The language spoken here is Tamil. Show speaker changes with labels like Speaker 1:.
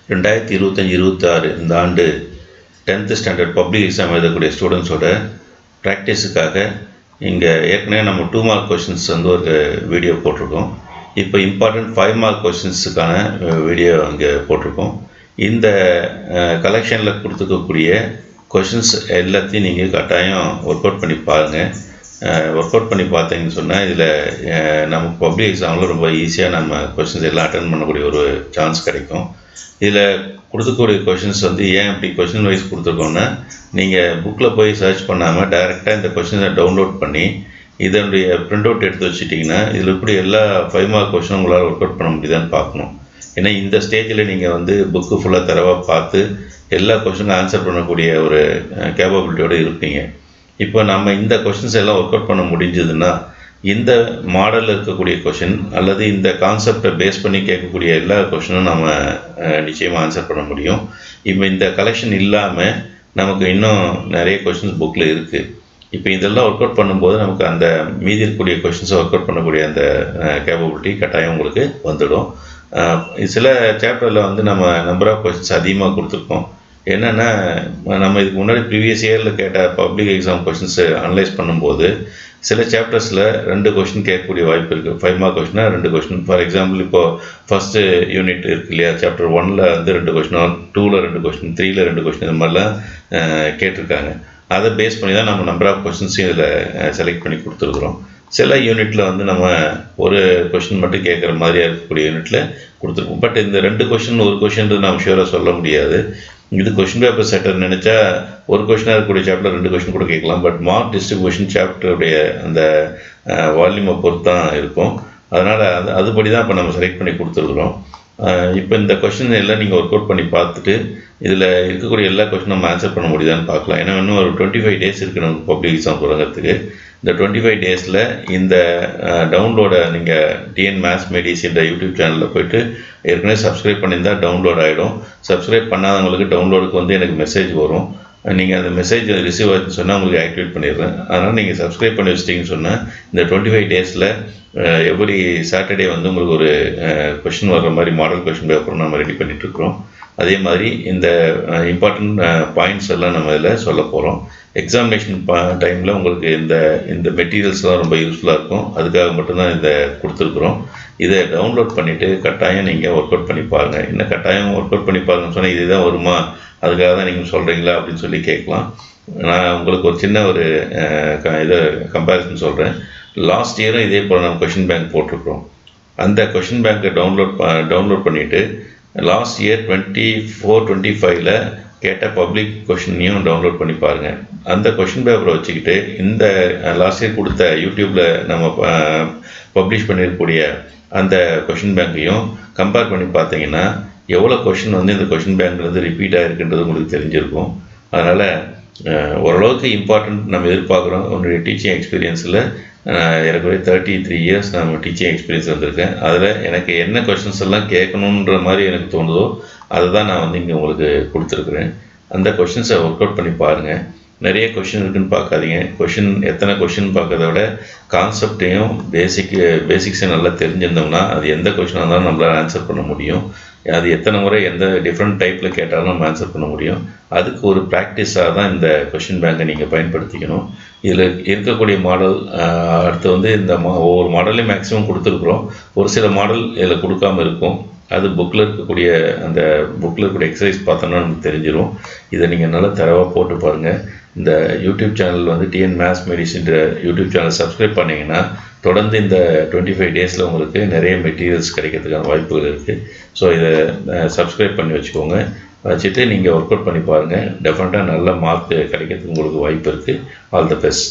Speaker 1: 2025-26 இந்த ஆண்டு 10th ஸ்டாண்டர்ட் பப்ளிக் எக்ஸாம் எழுதக்கூடிய ஸ்டூடெண்ட்ஸோட ப்ராக்டிஸுக்காக இங்கே ஏற்கனவே நம்ம 2 மார்க் கொஷின்ஸ் வந்து ஒரு வீடியோ போட்டிருக்கோம். இப்போ இம்பார்ட்டண்ட் 5 மார்க் கொஷின்ஸுக்கான வீடியோ இங்கே போட்டிருக்கோம். இந்த கலெக்ஷனில் கொடுத்துக்கக்கூடிய கொஷின்ஸ் எல்லாத்தையும் நீங்கள் கட்டாயம் ஒர்க் அவுட் பண்ணி பாருங்கள். ஒர்க் அவுட் பண்ணி பார்த்தீங்கன்னு சொன்னால் இதில் நமக்கு பப்ளிக் எக்ஸாமில் ரொம்ப ஈஸியாக நம்ம கொஷின்ஸ் எல்லாம் அட்டன் பண்ணக்கூடிய ஒரு சான்ஸ் கிடைக்கும். இதில் கொடுத்துக்கூடிய கொஷின்ஸ் வந்து ஏன் இப்படி கொஷின் வைஸ் கொடுத்துருக்கோன்னா, நீங்கள் புக்கில் போய் சர்ச் பண்ணாமல் டைரெக்டாக இந்த கொஷின்ஸை டவுன்லோட் பண்ணி இதனுடைய பிரிண்ட் அவுட் எடுத்து வச்சுட்டிங்கன்னா இதில் இப்படி எல்லா 5 மார்க் கொஷினும் உங்களால் ஒர்க் அவுட் பண்ண முடியுதான்னு பார்க்கணும். ஏன்னா இந்த ஸ்டேஜில் நீங்கள் வந்து புக்கு ஃபுல்லாக தரவாக பார்த்து எல்லா கொஷினுக்கும் ஆன்சர் பண்ணக்கூடிய ஒரு கேப்பபிலிட்டியோடு இருப்பீங்க. இப்போ நம்ம இந்த கொஷின்ஸ் எல்லாம் ஒர்க் அவுட் பண்ண முடிஞ்சதுன்னா இந்த மாடலில் இருக்கக்கூடிய கொஷின் அல்லது இந்த கான்செப்டை பேஸ் பண்ணி கேட்கக்கூடிய எல்லா கொஷினும் நம்ம நிச்சயமாக ஆன்சர் பண்ண முடியும். இப்போ இந்த கலெக்ஷன் இல்லாமல் நமக்கு இன்னும் நிறைய கொஷின்ஸ் புக்கில் இருக்குது. இப்போ இதெல்லாம் ஒர்க் அவுட் பண்ணும்போது நமக்கு அந்த மீதி இருக்கக்கூடிய கொஷின்ஸை ஒர்க் அவுட் பண்ணக்கூடிய அந்த கேப்பபிலிட்டி கட்டாயம் உங்களுக்கு வந்துடும். சில சாப்டரில் வந்து நம்ம நம்பர் ஆஃப் கொஷின்ஸ் அதிகமாக கொடுத்துருக்கோம். என்னென்னா நம்ம இதுக்கு முன்னாடி ப்ரீவியஸ் இயரில் கேட்ட பப்ளிக் எக்ஸாம் கொஷின்ஸு அனலைஸ் பண்ணும்போது சில சாப்டர்ஸில் 2 கொஷின் கேட்கக்கூடிய வாய்ப்பு இருக்குது. 5 மார்க் கொஷினா 2 கொஷின். ஃபார் எக்ஸாம்பிள் இப்போது ஃபஸ்ட்டு யூனிட் இருக்குது இல்லையா, சாப்டர் 1ல் வந்து 2 கொஷின், 2ல் 2 கொஷின், 3ல் 2 கொஷின், இந்த மாதிரிலாம் கேட்டிருக்காங்க. அதை பேஸ் பண்ணி தான் நம்ம நம்பர் ஆஃப் கொஷின்ஸையும் இதில் செலக்ட் பண்ணி கொடுத்துருக்குறோம். சில யூனிட்டில் வந்து நம்ம ஒரு கொஷின் மட்டும் கேட்குற மாதிரியாக இருக்கக்கூடிய யூனிட்டில் கொடுத்துருக்கோம். பட் இந்த 2 கொஷின் 1 கொஷின்றது நம்ம ஷூராக சொல்ல முடியாது. இது கொஷின் பேப்பர் செட்டர் நினச்சா ஒரு கொஷினாக இருக்கக்கூடிய சாப்டர் 2 கொஷின் கூட கேட்கலாம். பட் மார்க் டிஸ்ட்ரிபியூஷன் சாப்டருடைய அந்த வால்யூமை பொறுத்து தான் இருக்கும். அதனால் அதுபடி தான் இப்போ நம்ம செலக்ட் பண்ணி கொடுத்துருக்குறோம். இப்போ இந்த கொஷின் எல்லாம் நீங்கள் ஒர்க் அவுட் பண்ணி பார்த்துட்டு இதில் இருக்கக்கூடிய எல்லா கொஷினும் நம்ம ஆன்சர் பண்ண முடியுதான்னு பார்க்கலாம். ஏன்னா இன்னும் ஒரு 25 டேஸ் இருக்குது நமக்கு பப்ளிக் எக்ஸாம் தொடங்கிறதுக்கு. இந்த 25 டேஸில் இந்த டவுன்லோடை நீங்கள் டிஎன் மேத்ஸ் மெடிசின்ற யூடியூப் சேனலில் போய்ட்டு ஏற்கனவே சப்ஸ்கிரைப் பண்ணியிருந்தால் டவுன்லோட் ஆகிடும். சப்ஸ்கிரைப் பண்ணாதவங்களுக்கு டவுன்லோடுக்கு வந்து எனக்கு மெசேஜ் வரும். நீங்கள் அந்த மெசேஜ் ரிசீவ் ஆச்சுன்னு சொன்னால் உங்களுக்கு ஆக்டிவேட் பண்ணிடுறேன். அதனால் நீங்கள் சப்ஸ்கிரைப் பண்ணி வச்சிட்டிங்கன்னு சொன்னால் இந்த 25 டேஸில் எவ்ரி சாட்டர்டே வந்து உங்களுக்கு ஒரு கொஷின் வர்ற மாதிரி மாடல் கொஷின் பேப்பரும் நம்ம ரெடி பண்ணிகிட்ருக்குறோம். அதே மாதிரி இந்த இம்பார்ட்டண்ட் பாயிண்ட்ஸ் எல்லாம் நம்ம இதில் சொல்ல போகிறோம். எக்ஸாமினேஷன் டைமில் உங்களுக்கு இந்த மெட்டீரியல்ஸ்லாம் ரொம்ப யூஸ்ஃபுல்லாக இருக்கும். அதுக்காக மட்டும்தான் இதை கொடுத்துருக்குறோம். இதை டவுன்லோட் பண்ணிவிட்டு கட்டாயம் நீங்கள் ஒர்க் அவுட் பண்ணி பாருங்கள். என்ன கட்டாயம் ஒர்க் அவுட் பண்ணி பாருங்கன்னு சொன்னால் இது தான் வருமா, அதுக்காக தான் நீங்கள் சொல்கிறீங்களா அப்படின்னு சொல்லி கேட்கலாம். நான் உங்களுக்கு ஒரு சின்ன ஒரு இதை கம்பேரிசன் சொல்கிறேன். லாஸ்ட் இயரும் இதே போல் நம்ம கொஷின் பேங்க் போட்டிருக்கிறோம். அந்த கொஷின் பேங்க்கை டவுன்லோட் பண்ணிவிட்டு லாஸ்ட் இயர் 24-25ல் கேட்ட பப்ளிக் கொஷினையும் டவுன்லோட் பண்ணி பாருங்கள். அந்த கொஷின் பேப்பரை வச்சுக்கிட்டு இந்த லாஸ்ட் இயர் கொடுத்த யூடியூப்பில் நம்ம பப்ளிஷ் பண்ணியிருக்கக்கூடிய அந்த கொஷின் பேங்க்கையும் கம்பேர் பண்ணி பார்த்தீங்கன்னா எவ்வளோ கொஷின் வந்து இந்த கொஷின் பேங்க்லேருந்து ரிப்பீட் ஆகிருக்குன்றது உங்களுக்கு தெரிஞ்சிருக்கும். அதனால் ஓரளவுக்கு இம்பார்ட்டண்ட் நம்ம எதிர்பார்க்குறோம். உன்னுடைய டீச்சிங் எக்ஸ்பீரியன்ஸில் ஏறக்குறைய 33 இயர்ஸ் நம்ம டீச்சிங் எக்ஸ்பீரியன்ஸ் வந்திருக்கேன். அதில் எனக்கு என்ன கொஷின்ஸ் எல்லாம் கேட்கணுன்ற மாதிரி எனக்கு தோணுதோ அதை தான் நான் வந்து இங்கே உங்களுக்கு கொடுத்துருக்குறேன். அந்த கொஷின்ஸை ஒர்க் அவுட் பண்ணி பாருங்கள். நிறைய கொஷின் இருக்குதுன்னு பார்க்காதீங்க. எத்தனை கொஷின் பார்க்கறத விட கான்செப்டையும் பேசிக்ஸை நல்லா தெரிஞ்சிருந்தோம்னா அது எந்த கொஷினாக இருந்தாலும் நம்மளால் ஆன்சர் பண்ண முடியும். அது எத்தனை முறை எந்த டிஃப்ரெண்ட் டைப்பில் கேட்டாலும் நம்ம ஆன்சர் பண்ண முடியும். அதுக்கு ஒரு ப்ராக்டிஸாக தான் இந்த கொஷின் பேங்கை நீங்கள் பயன்படுத்திக்கணும். இதில் இருக்கக்கூடிய மாடல் அடுத்து வந்து இந்த ஒவ்வொரு மாடலையும் மேக்ஸிமம் கொடுத்துருக்குறோம். ஒரு சில மாடல் இதில் கொடுக்காமல் இருக்கும். அது புக்கில் இருக்கக்கூடிய எக்ஸசைஸ் பார்த்தோன்னா நமக்கு தெரிஞ்சிடும். இதை நீங்கள் நல்லா தரவாக போட்டு பாருங்கள். இந்த யூடியூப் சேனல் வந்து டிஎன் மேத்ஸ் மெடிசின்ற யூடியூப் சேனல் சப்ஸ்கிரைப் பண்ணிங்கன்னா தொடர்ந்து இந்த 25 டேஸில் உங்களுக்கு நிறைய மெட்டீரியல்ஸ் கிடைக்கிறதுக்கான வாய்ப்புகள் இருக்குது. ஸோ இதை சப்ஸ்கிரைப் பண்ணி வச்சுக்கோங்க. வச்சுட்டு நீங்கள் ஒர்க் அவுட் பண்ணி பாருங்கள். டெஃபினட்டாக நல்ல மார்க் கிடைக்கிறதுக்கு உங்களுக்கு வாய்ப்பு இருக்குது. All the best.